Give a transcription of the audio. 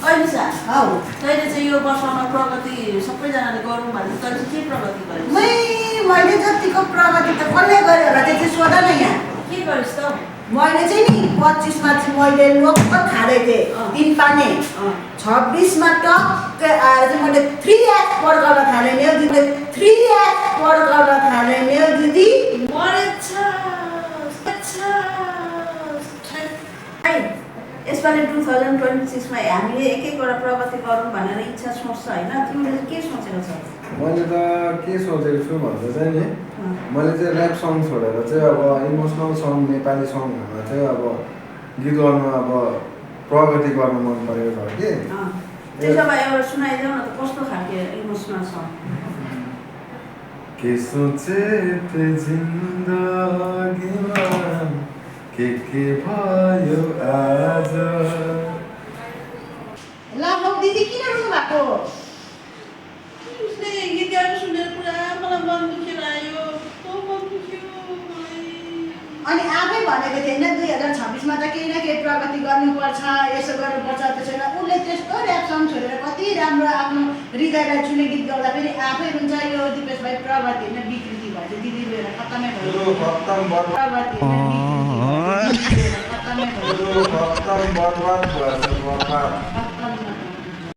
अहिले सा हौ तैँले चाहिँ यो वर्षमा प्रगति सबैजनाले गरौँ भने तैँले चाहिँ के प्रगति गरिस्? मैले जतिको प्रगति त कसले गर्यो होला त्यो चाहिँ सोध न यहाँ। के गरिस् त? मैले चाहिँ नि 25 मा चाहिँ मैले लोकल खाँदै थिएँ 3 पाने। 26 मा टक्क आएर चाहिँ मैले 3x पड्काउन थालेँ नि हौ दिदी। 3x पड्काउन थालेँ नि हौ दिदी। मरेछ। यसपालि 2026 मा हामीले एक एकवटा प्रगति गरौँ भनेर इच्छा सोच्छ होइन? तिमीले के सोचेको छौ? मैले त के सोचेको छु भन्दा चाहिँ नि मैले चाहिँ ऱ्याप सङ छोडेर चाहिँ अब इमोसनल सङ नेपाली सङहरूमा चाहिँ अब गीत गर्नु अब प्रगति गर्न मन परेको छ कि त्यसो भए एउटा सुनाइदेऊ न त कस्तो खालको इमोसनल छ? के सोचे थिए जिन्दगीमा के भयो आज। ला हौ दिदी किन रुनु भएको? उसले गीत गाएको सुनेर पुरा मलाई मन दुखेर आयो। कस्तो मन दुख्यो मलाई। अनि आफै भनेको थिएन 2026 मा त केही न केही प्रगति गर्नुपर्छ, यसो गर्नुपर्छ त्यसो होइन। उसले त्यस्तो ऱ्याप सङ छोडेर कति राम्रो आफ्नो हृदयलाई छुने गीत गाउँदा पनि आफै हुन्छ यो दिपेश भाइ प्रगति होइन विकृति भएछ। दिदी लिएर खत्तमै भयो। खत्तम प्रगति होइन विकृति भएछ। खत्तमै भयो। खत्तम बर्बाद भएछ बर्बाद।